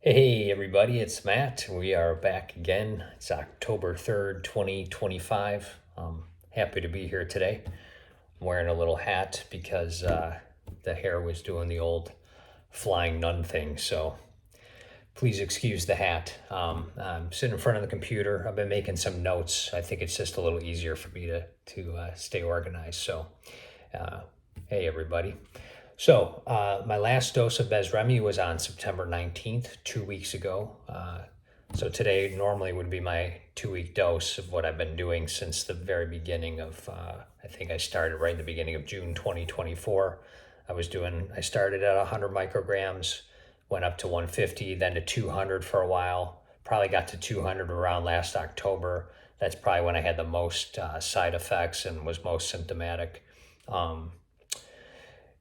Hey everybody, it's Matt. We are back again. It's October 3rd, 2025. Happy to be here today. I'm wearing a little hat because the hair was doing the old flying nun thing, so please excuse the hat. I'm sitting in front of the computer. I've been making some notes. I think it's just a little easier for me to stay organized. So, uh, hey everybody. So, my last dose of Besremi was on September 19th, 2 weeks ago. So, today normally would be my 2 week dose of what I've been doing since the very beginning of, I think I started right in the beginning of June 2024. I started at 100 micrograms, went up to 150, then to 200 for a while, probably got to 200 around last October. That's probably when I had the most side effects and was most symptomatic.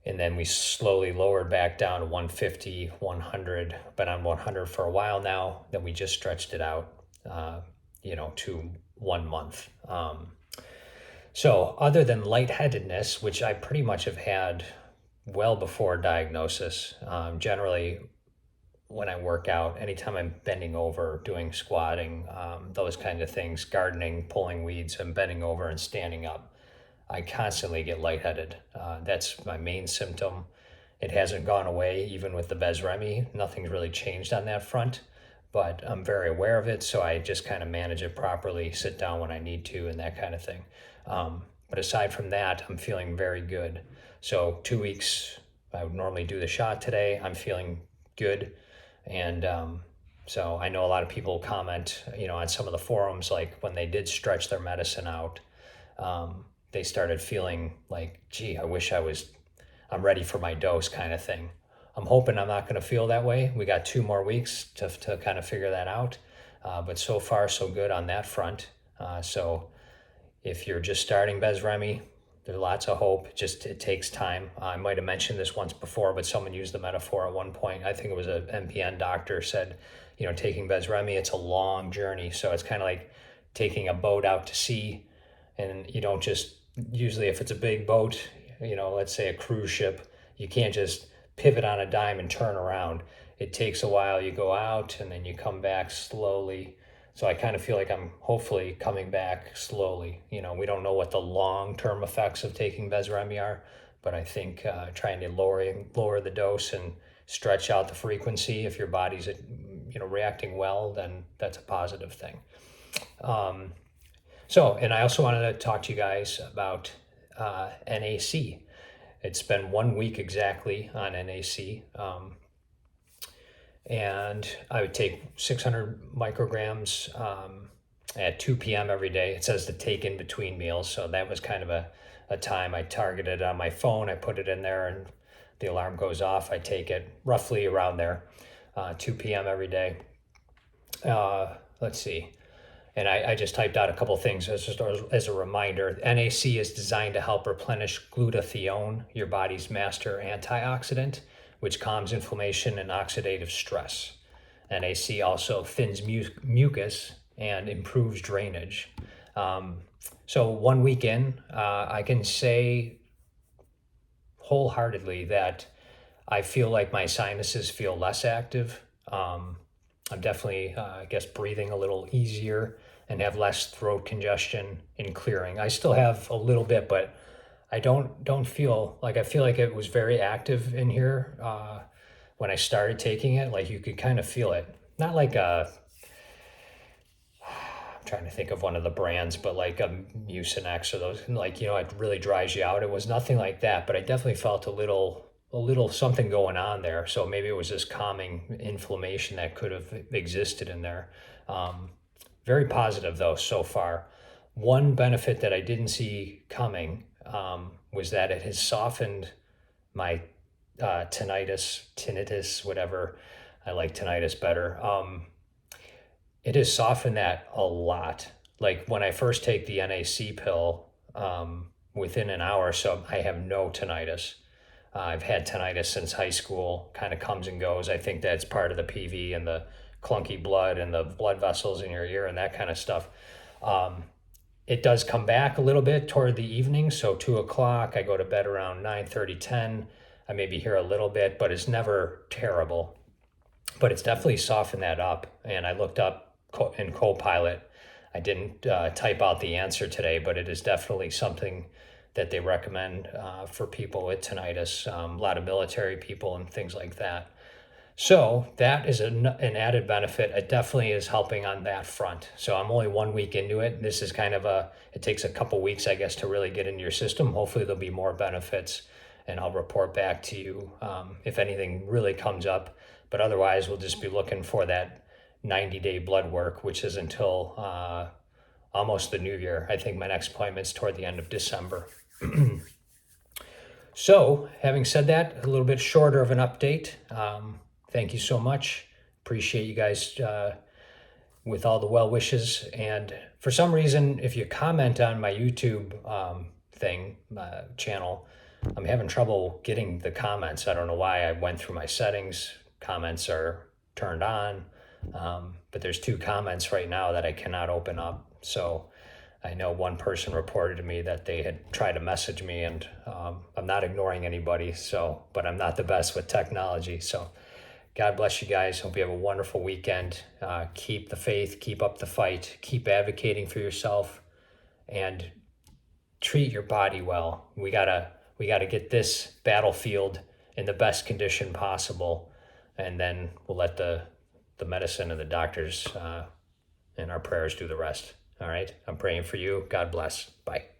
And then we slowly lowered back down to 150, 100. Been on 100 for a while now. Then we just stretched it out, to 1 month. So other than lightheadedness, which I pretty much have had well before diagnosis, generally when I work out, anytime I'm bending over, doing squatting, those kind of things, gardening, pulling weeds, I'm bending over and standing up. I constantly get lightheaded. That's my main symptom. It hasn't gone away even with the Besremi. Nothing's really changed on that front, but I'm very aware of it, so I just kind of manage it properly, sit down when I need to, and that kind of thing. But aside from that, I'm feeling very good. So 2 weeks, I would normally do the shot today. I'm feeling good. And so I know a lot of people comment, on some of the forums, like when they did stretch their medicine out, they started feeling like, gee, I'm ready for my dose kind of thing. I'm hoping I'm not going to feel that way. We got 2 more weeks to kind of figure that out. But so far, so good on that front. So if you're just starting Besremi, there's lots of hope. It takes time. I might have mentioned this once before, but someone used the metaphor at one point. I think it was an NPN doctor said, taking Besremi, it's a long journey. So it's kind of like taking a boat out to sea, and you don't just, usually if it's a big boat, let's say a cruise ship, you can't just pivot on a dime and turn around. It takes a while. You go out and then you come back slowly. So I kind of feel like I'm hopefully coming back slowly. We don't know what the long-term effects of taking Besremi are, but I think trying to lower the dose and stretch out the frequency, if your body's reacting well, then that's a positive thing. And I also wanted to talk to you guys about NAC. It's been 1 week exactly on NAC. And I would take 600 micrograms at 2 p.m. every day. It says to take in between meals. So that was kind of a time I targeted on my phone. I put it in there and the alarm goes off. I take it roughly around there, 2 p.m. every day. Let's see. And I just typed out a couple things as a reminder. NAC is designed to help replenish glutathione, your body's master antioxidant, which calms inflammation and oxidative stress. NAC also thins mucus and improves drainage. So 1 week in, I can say wholeheartedly that I feel like my sinuses feel less active. I'm definitely, breathing a little easier and have less throat congestion and clearing. I still have a little bit, but I don't feel like, I feel like it was very active in here when I started taking it. Like you could kind of feel it. Not like I'm trying to think of one of the brands, but like a Mucinex or those, it really dries you out. It was nothing like that, but I definitely felt a little something going on there. So maybe it was this calming inflammation that could have existed in there. Very positive though so far. One benefit that I didn't see coming was that it has softened my tinnitus, whatever. I like tinnitus better. It has softened that a lot. Like when I first take the NAC pill, within an hour or so, I have no tinnitus. I've had tinnitus since high school, kind of comes and goes. I think that's part of the PV and the clunky blood and the blood vessels in your ear and that kind of stuff. It does come back a little bit toward the evening. So 2 o'clock, I go to bed around 9:30, 10. I maybe hear a little bit, but it's never terrible. but it's definitely softened that up. And I looked up in Copilot. I didn't type out the answer today, but it is definitely something that they recommend for people with tinnitus, a lot of military people and things like that. So that is an added benefit. It definitely is helping on that front. So I'm only 1 week into it. This is kind of it takes a couple weeks, I guess, to really get into your system. Hopefully there'll be more benefits, and I'll report back to you if anything really comes up. But otherwise, we'll just be looking for that 90-day blood work, which is until almost the new year. I think my next appointment's toward the end of December. So, having said that, a little bit shorter of an update. Thank you so much. Appreciate you guys with all the well wishes. And for some reason, if you comment on my YouTube channel, I'm having trouble getting the comments. I don't know why. I went through my settings. Comments are turned on. But there's 2 comments right now that I cannot open up. So I know one person reported to me that they had tried to message me, and I'm not ignoring anybody. But I'm not the best with technology. So God bless you guys. Hope you have a wonderful weekend. Keep the faith, keep up the fight, keep advocating for yourself, and treat your body well. We gotta get this battlefield in the best condition possible, and then we'll let the medicine and the doctors and our prayers do the rest. All right. I'm praying for you. God bless. Bye.